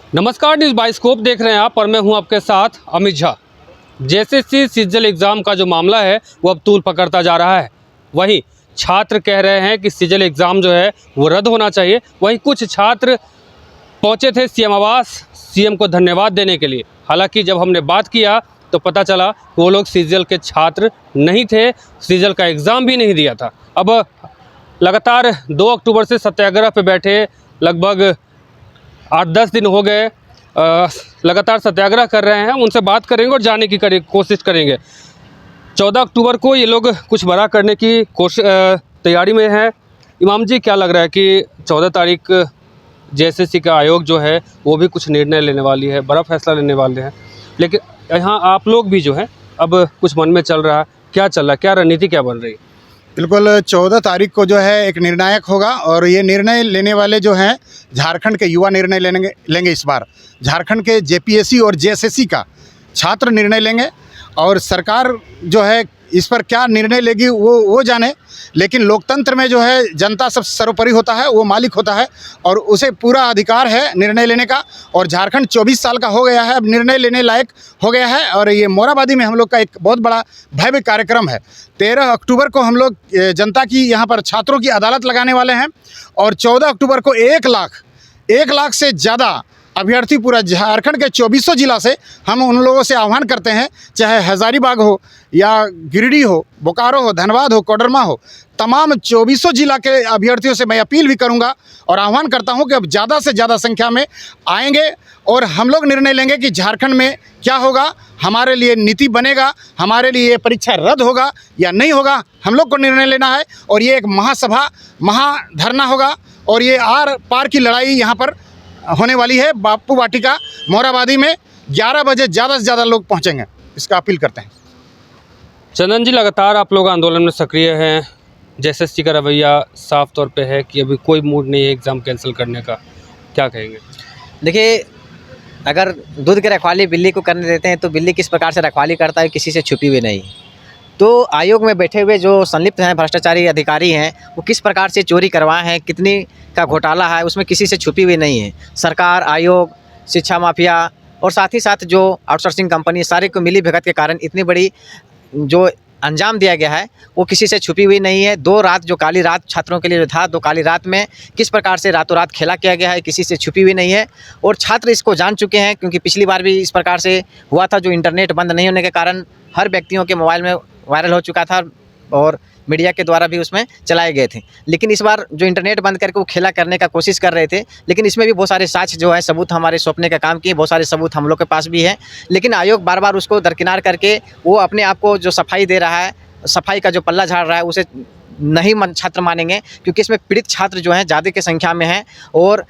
नमस्कार, news bioscope देख रहे हैं आप, और मैं हूं आपके साथ Amit Jha. JSSC CGL exam का जो मामला है वो अब तूल पकड़ता जा रहा है। वहीं छात्र कह रहे हैं कि सीजीएल एग्ज़ाम जो है वो रद्द होना चाहिए। वहीं कुछ छात्र पहुंचे थे सीएम आवास सीएम को धन्यवाद देने के लिए। हालांकि जब हमने बात किया तो पता चला कि वो लोग सीजीएल के छात्र नहीं थे, सीजीएल का एग्ज़ाम भी नहीं दिया था। अब लगातार 2 अक्टूबर से सत्याग्रह पे बैठे लगभग 8-10 दिन हो गए, लगातार सत्याग्रह कर रहे हैं। उनसे बात करेंगे और जानने की कोशिश करेंगे। 14 अक्टूबर को ये लोग कुछ बड़ा करने की तैयारी में हैं। इमाम जी, क्या लग रहा है कि 14 तारीख जेएसएससी का आयोग जो है वो भी कुछ निर्णय लेने वाली है, बड़ा फैसला लेने वाले हैं, लेकिन यहाँ आप लोग भी जो हैं अब कुछ मन में चल रहा है, क्या चल रहा है, क्या रणनीति क्या बन रही है? बिल्कुल 14 तारीख को जो है एक निर्णायक होगा और ये निर्णय लेने वाले जो हैं झारखंड के युवा निर्णय लेंगे। इस बार झारखंड के जेपीएससी और जेएसएससी का छात्र निर्णय लेंगे और सरकार जो है इस पर क्या निर्णय लेगी वो जाने। लेकिन लोकतंत्र में जो है जनता सब सर्वोपरि होता है, वो मालिक होता है और उसे पूरा अधिकार है निर्णय लेने का। और झारखंड 24 साल का हो गया है, अब निर्णय लेने लायक हो गया है। और ये मोराबादी में हम लोग का एक बहुत बड़ा भव्य कार्यक्रम है। 13 अक्टूबर को हम लोग जनता की यहाँ पर छात्रों की अदालत लगाने वाले हैं और 14 अक्टूबर को 1 लाख से ज़्यादा अभ्यर्थी पूरा झारखंड के 2400 जिला से हम उन लोगों से आह्वान करते हैं, चाहे हज़ारीबाग हो या गिरिडीह हो, बोकारो हो, धनबाद हो, कोडरमा हो, तमाम 2400 जिला के अभ्यर्थियों से मैं अपील भी करूंगा और आह्वान करता हूं कि अब ज़्यादा से ज़्यादा संख्या में आएंगे और हम लोग निर्णय लेंगे कि झारखंड में क्या होगा, हमारे लिए नीति बनेगा, हमारे लिए ये परीक्षा रद्द होगा या नहीं होगा, हम लोग को निर्णय लेना है। और ये एक महासभा, महाधरना होगा और ये आर पार की लड़ाई यहाँ पर होने वाली है। बापू वाटिका मोराबादी में 11 बजे ज़्यादा से ज़्यादा लोग पहुँचेंगे, इसका अपील करते हैं। चंदन जी, लगातार आप लोग आंदोलन में सक्रिय हैं। जेएसएससी का रवैया साफ तौर पे है कि अभी कोई मूड नहीं है एग्ज़ाम कैंसिल करने का, क्या कहेंगे? देखिए, अगर दूध की रखवाली बिल्ली को करने देते हैं तो बिल्ली किस प्रकार से रखवाली करता है, किसी से छुपी हुई नहीं। तो आयोग में बैठे हुए जो संलिप्त हैं भ्रष्टाचारी अधिकारी हैं, वो किस प्रकार से चोरी करवाए हैं, कितनी का घोटाला है, उसमें किसी से छुपी हुई नहीं है। सरकार, आयोग, शिक्षा माफिया और साथ ही साथ जो आउटसोर्सिंग कंपनी, सारे को मिली भगत के कारण इतनी बड़ी जो अंजाम दिया गया है वो किसी से छुपी हुई नहीं है। 2 रात जो काली रात छात्रों के लिए जो था, 2 काली रात में किस प्रकार से रातों रात खेला किया गया है, किसी से छुपी हुई नहीं है। और छात्र इसको जान चुके हैं, क्योंकि पिछली बार भी इस प्रकार से हुआ था, जो इंटरनेट बंद नहीं होने के कारण हर व्यक्तियों के मोबाइल में वायरल हो चुका था और मीडिया के द्वारा भी उसमें चलाए गए थे। लेकिन इस बार जो इंटरनेट बंद करके वो खेला करने का कोशिश कर रहे थे, लेकिन इसमें भी बहुत सारे साक्ष्य जो है, सबूत हमारे सौंपने का काम किए, बहुत सारे सबूत हम लोग के पास भी है। लेकिन आयोग बार बार उसको दरकिनार करके वो अपने आप को जो सफाई दे रहा है, सफाई का जो पल्ला झाड़ रहा है, उसे नहीं छात्र मानेंगे, क्योंकि इसमें पीड़ित छात्र जो हैं ज़्यादा की संख्या में हैं और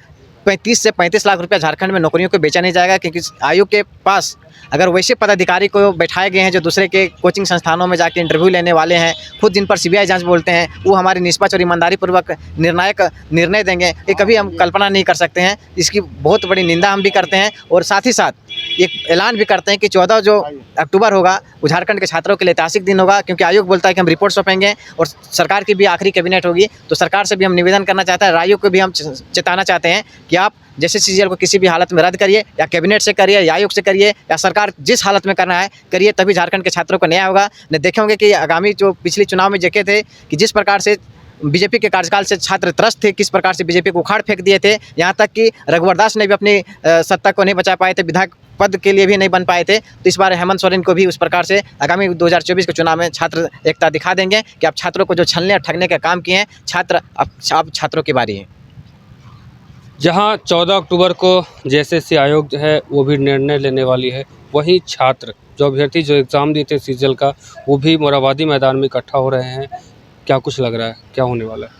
35 से 35 लाख रुपया झारखंड में नौकरियों को बेचा नहीं जाएगा। क्योंकि आयोग के पास अगर वैसे पदाधिकारी को बैठाए गए हैं जो दूसरे के कोचिंग संस्थानों में जाके इंटरव्यू लेने वाले हैं, खुद जिन पर सीबीआई जांच बोलते हैं, वो हमारी निष्पक्ष और ईमानदारी पूर्वक निर्णायक निर्णय देंगे, ये कभी हम कल्पना नहीं कर सकते हैं। इसकी बहुत बड़ी निंदा हम भी करते हैं और साथ ही साथ एक ऐलान भी करते हैं कि 14 जो अक्टूबर होगा वो झारखंड के छात्रों के लिए ऐतिहासिक दिन होगा। क्योंकि आयोग बोलता है कि हम रिपोर्ट सौंपेंगे और सरकार की भी आखिरी कैबिनेट होगी, तो सरकार से भी हम निवेदन करना चाहते हैं, आयोग को भी हम चेताना चाहते हैं कि आप जैसे सीजीएल को किसी भी हालत में रद्द करिए, या कैबिनेट से करिए या आयोग से करिए, या सरकार जिस हालत में करना है करिए, तभी झारखंड के छात्रों को न्याय होगा। न देखे होंगे कि आगामी जो पिछले चुनाव में देखे थे कि जिस प्रकार से बीजेपी के कार्यकाल से छात्र त्रस्त थे, किस प्रकार से बीजेपी को उखाड़ फेंक दिए थे, यहाँ तक कि रघुवर दास ने भी अपनी सत्ता को नहीं बचा पाए थे, विधायक पद के लिए भी नहीं बन पाए थे। तो इस बार हेमंत सोरेन को भी उस प्रकार से आगामी 2024 के चुनाव में छात्र एकता दिखा देंगे कि आप छात्रों को जो छलने और ठगने का काम किए हैं, अब छात्रों की बारी है। जहां 14 अक्टूबर को जेएसएससी आयोग जो है वो भी निर्णय लेने वाली है, वहीं छात्र जो अभ्यर्थी जो एग्ज़ाम दिए थे सीजीएल का, वो भी मोराबादी मैदान में इकट्ठा हो रहे हैं। क्या कुछ लग रहा है, क्या होने वाला है?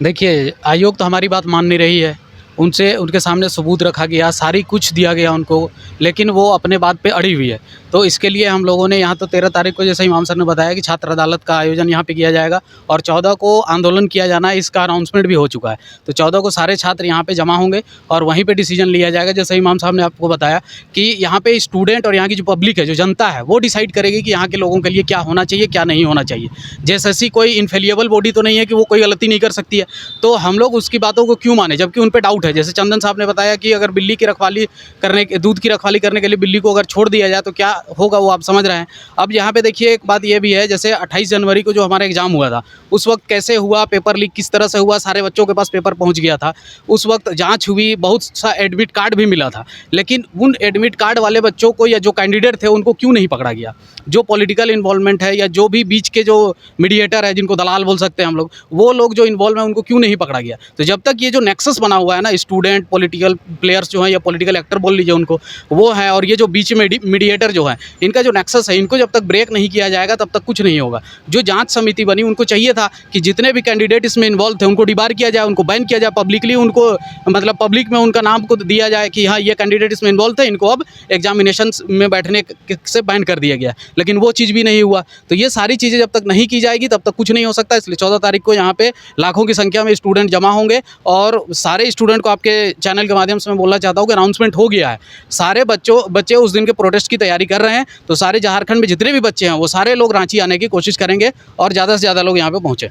देखिए, आयोग तो हमारी बात मान नहीं रही है, उनके सामने सबूत रखा गया, सारी कुछ दिया गया उनको, लेकिन वो अपने बात पे अड़ी हुई है। तो इसके लिए हम लोगों ने यहाँ तो 13 तारीख को जैसे इमाम सर ने बताया कि छात्र अदालत का आयोजन यहाँ पे किया जाएगा और 14 को आंदोलन किया जाना है, इसका अनाउंसमेंट भी हो चुका है। तो 14 को सारे छात्र यहाँ पे जमा होंगे और वहीं पे डिसीजन लिया जाएगा। जैसे इमाम साहब ने आपको बताया कि यहाँ पे स्टूडेंट और यहाँ की जो पब्लिक है, जो जनता है, वो डिसाइड करेगी कि यहाँ के लोगों के लिए क्या होना चाहिए, क्या नहीं होना चाहिए। JSSC कोई इनफेलिएबल बॉडी तो नहीं है कि वो कोई गलती नहीं कर सकती है, तो हम लोग उसकी बातों को क्यों माने जबकि उन पे डाउट है। जैसे चंदन साहब ने बताया कि अगर बिल्ली की रखवाली करने दूध की रखवाली करने के लिए बिल्ली को अगर छोड़ दिया जाए तो क्या होगा, वो आप समझ रहे हैं। अब यहाँ पे देखिए एक बात ये भी है, जैसे 28 जनवरी को जो हमारा एग्ज़ाम हुआ था उस वक्त कैसे हुआ, पेपर लीक किस तरह से हुआ, सारे बच्चों के पास पेपर पहुँच गया था। उस वक्त जाँच हुई, बहुत सा एडमिट कार्ड भी मिला था, लेकिन उन एडमिट कार्ड वाले बच्चों को या जो कैंडिडेट थे उनको क्यों नहीं पकड़ा गया। जो पॉलिटिकल इन्वॉल्वमेंट है या जो भी बीच के जो मीडिएटर है, जिनको दलाल बोल सकते हैं हम लोग, वो लोग जो इन्वॉल्व हैं उनको क्यों नहीं पकड़ा गया। तो जब तक ये जो नेक्सस बना हुआ है ना, स्टूडेंट पॉलिटिकल प्लेयर्स जो हैं या पॉलिटिकल एक्टर बोल लीजिए उनको, वो है, और ये जो बीच में मीडिएटर जो है, इनका जो नेक्सस है, इनको जब तक ब्रेक नहीं किया जाएगा तब तक कुछ नहीं होगा। जो जांच समिति बनी, उनको चाहिए था कि जितने भी कैंडिडेट इसमें इन्वॉल्व थे उनको डिबार किया जाए, उनको बैन किया जाए पब्लिकली, उनको मतलब पब्लिक में उनका नाम को दिया जाए कि हाँ ये कैंडिडेट इसमें इन्वॉल्व थे, इनको अब एग्जामिनेशन में बैठने से बैन कर दिया गया। लेकिन वो चीज़ भी नहीं हुआ। तो ये सारी चीज़ें जब तक नहीं की जाएगी तब तक कुछ नहीं हो सकता। इसलिए 14 तारीख को यहाँ पे लाखों की संख्या में स्टूडेंट जमा होंगे और सारे स्टूडेंट को आपके चैनल के माध्यम से मैं बोलना चाहता हूँ कि अनाउंसमेंट हो गया है। सारे बच्चे उस दिन के प्रोटेस्ट की तैयारी कर रहे हैं। तो सारे झारखंड में जितने भी बच्चे हैं वो सारे लोग रांची आने की कोशिश करेंगे और ज़्यादा से ज़्यादा लोग यहाँ पे पहुँचे।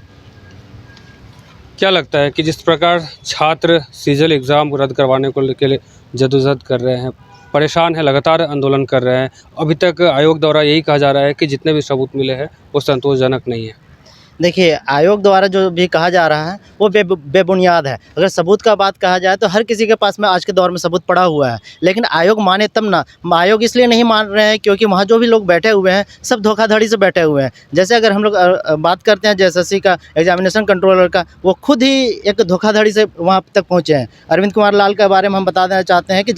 क्या लगता है कि जिस प्रकार छात्र सीजल एग्ज़ाम रद्द करवाने को लेकर जदोजहद कर रहे हैं, परेशान है, लगातार आंदोलन कर रहे हैं, अभी तक आयोग द्वारा यही कहा जा रहा है कि जितने भी सबूत मिले हैं वो संतोषजनक नहीं है। देखिए, आयोग द्वारा जो भी कहा जा रहा है वो बेबुनियाद है। अगर सबूत का बात कहा जाए तो हर किसी के पास में आज के दौर में सबूत पड़ा हुआ है, लेकिन आयोग माने तब ना। आयोग इसलिए नहीं मान रहे हैं क्योंकि वहाँ जो भी लोग बैठे हुए हैं सब धोखाधड़ी से बैठे हुए हैं। जैसे अगर हम लोग बात करते हैं JSSC का एग्जामिनेशन कंट्रोलर का, वो खुद ही एक धोखाधड़ी से वहाँ तक पहुँचे हैं। अरविंद कुमार लाल के बारे में हम बता देना चाहते हैं कि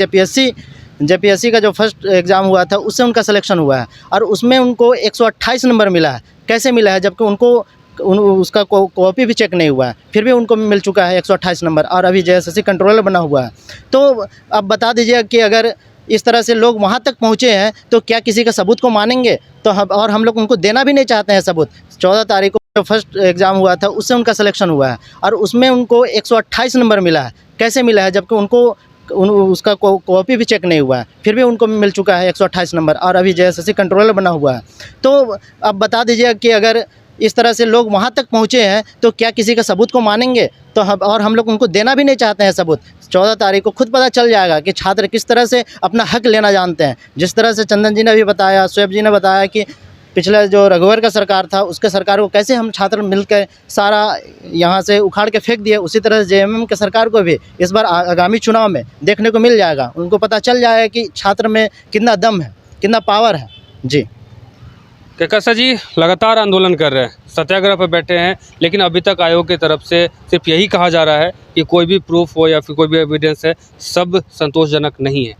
JPSC का जो फर्स्ट एग्ज़ाम हुआ था उससे उनका सिलेक्शन हुआ है और उसमें उनको 128 नंबर मिला है। कैसे मिला है, जबकि उनको उसका कॉपी भी चेक नहीं हुआ है, फिर भी उनको मिल चुका है 128 नंबर और अभी JSSC कंट्रोलर बना हुआ है। तो अब बता दीजिए कि अगर इस तरह से लोग वहाँ तक पहुँचे हैं तो क्या किसी का सबूत को मानेंगे। तो हम लोग उनको देना भी नहीं चाहते हैं सबूत। 14 तारीख को जो फर्स्ट एग्ज़ाम हुआ था उससे उनका सिलेक्शन हुआ है और उसमें उनको 128 नंबर मिला है। कैसे मिला है, जबकि उनको उसका कॉपी भी चेक नहीं हुआ है, फिर भी उनको मिल चुका है 128 नंबर और अभी JSSC कंट्रोलर बना हुआ है। तो अब बता दीजिए कि अगर इस तरह से लोग वहाँ तक पहुँचे हैं तो क्या किसी का सबूत को मानेंगे। तो हम लोग उनको देना भी नहीं चाहते हैं सबूत। 14 तारीख को खुद पता चल जाएगा कि छात्र किस तरह से अपना हक लेना जानते हैं। जिस तरह से चंदन जी ने भी बताया, शोएब जी ने बताया कि पिछला जो रघुवर का सरकार था उसके सरकार को कैसे हम छात्र मिलकर सारा यहाँ से उखाड़ के फेंक दिए, उसी तरह से JMM के सरकार को भी इस बार आगामी चुनाव में देखने को मिल जाएगा। उनको पता चल जाएगा कि छात्र में कितना दम है, कितना पावर है। जी कैकसा जी लगातार आंदोलन कर रहे हैं, सत्याग्रह पर बैठे हैं, लेकिन अभी तक आयोग की तरफ से सिर्फ यही कहा जा रहा है कि कोई भी प्रूफ हो या फिर कोई भी एविडेंस है, सब संतोषजनक नहीं है।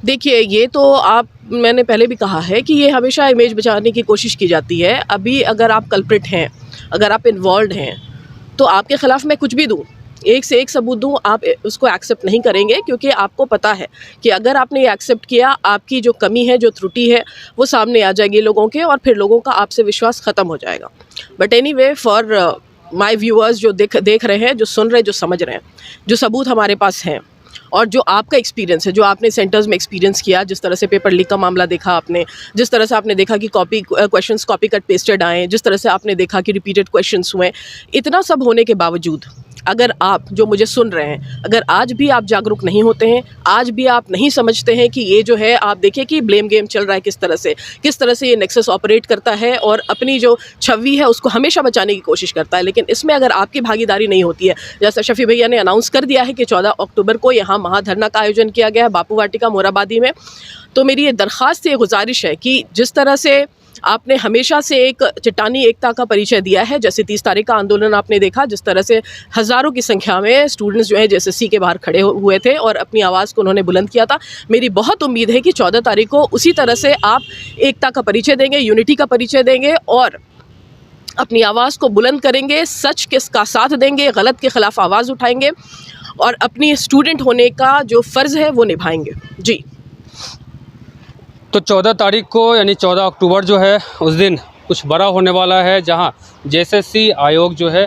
देखिए, ये तो मैंने पहले भी कहा है कि ये हमेशा इमेज बचाने की कोशिश की जाती है। अभी अगर आप कल्प्रिट हैं, अगर आप इन्वॉल्व हैं, तो आपके ख़िलाफ़ मैं कुछ भी दूँ, एक से एक सबूत दूँ, आप उसको एक्सेप्ट नहीं करेंगे, क्योंकि आपको पता है कि अगर आपने ये एक्सेप्ट किया, आपकी जो कमी है, जो त्रुटि है, वो सामने आ जाएगी लोगों के और फिर लोगों का आपसे विश्वास ख़त्म हो जाएगा। But anyway, for my viewers जो देख रहे हैं, जो सुन रहे हैं, जो समझ रहे हैं, जो सबूत हमारे पास हैं और जो आपका एक्सपीरियंस है, जो आपने सेंटर्स में एक्सपीरियंस किया, जिस तरह से पेपर लीक का मामला देखा आपने, जिस तरह से आपने देखा कि क्वेश्चंस कॉपी कट पेस्टेड आए, जिस तरह से आपने देखा कि रिपीटेड क्वेश्चंस हुए, इतना सब होने के बावजूद अगर आप जो मुझे सुन रहे हैं, अगर आज भी आप जागरूक नहीं होते हैं, आज भी आप नहीं समझते हैं कि ये जो है, आप देखिए कि ब्लेम गेम चल रहा है, किस तरह से ये नेक्सस ऑपरेट करता है और अपनी जो छवि है उसको हमेशा बचाने की कोशिश करता है। लेकिन इसमें अगर आपकी भागीदारी नहीं होती है, जैसा शफी भैया ने अनाउंस कर दिया है कि 14 अक्टूबर को यहाँ महाधरना का आयोजन किया गया है बापू वाटिका मोराबादी में, तो मेरी ये दरख्वास्त, ये गुजारिश है कि जिस तरह से आपने हमेशा से एक चट्टानी एकता का परिचय दिया है, जैसे 30 तारीख का आंदोलन आपने देखा, जिस तरह से हज़ारों की संख्या में स्टूडेंट्स जो है JSSC के बाहर खड़े हुए थे और अपनी आवाज़ को उन्होंने बुलंद किया था। मेरी बहुत उम्मीद है कि 14 तारीख को उसी तरह से आप एकता का परिचय देंगे, यूनिटी का परिचय देंगे और अपनी आवाज़ को बुलंद करेंगे, सच का साथ देंगे, गलत के ख़िलाफ़ आवाज़ उठाएंगे और अपनी स्टूडेंट होने का जो फ़र्ज़ है वो निभाएंगे। जी। तो 14 तारीख को यानी 14 अक्टूबर जो है उस दिन कुछ बड़ा होने वाला है, जहां जेएसएससी आयोग जो है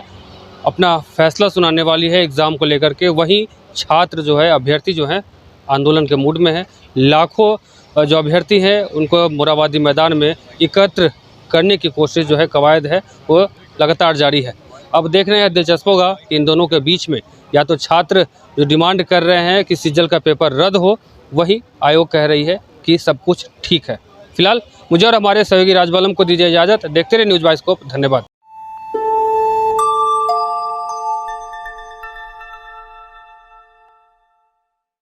अपना फैसला सुनाने वाली है एग्ज़ाम को लेकर के। वहीं छात्र जो है, अभ्यर्थी जो हैं, आंदोलन के मूड में हैं। लाखों जो अभ्यर्थी हैं उनको मोरहाबादी मैदान में एकत्र करने की कोशिश जो है, कवायद है, वो लगातार जारी है। अब देखने हैं, दिलचस्प होगा कि इन दोनों के बीच में या तो छात्र जो डिमांड कर रहे हैं कि सिज्जल का पेपर रद्द हो, वही आयोग कह रही है कि सब कुछ ठीक है। फिलहाल मुझे और हमारे सहयोगी राजबालम को दीजिए इजाज़त। देखते रहे न्यूज़ बाइस्कोप। धन्यवाद।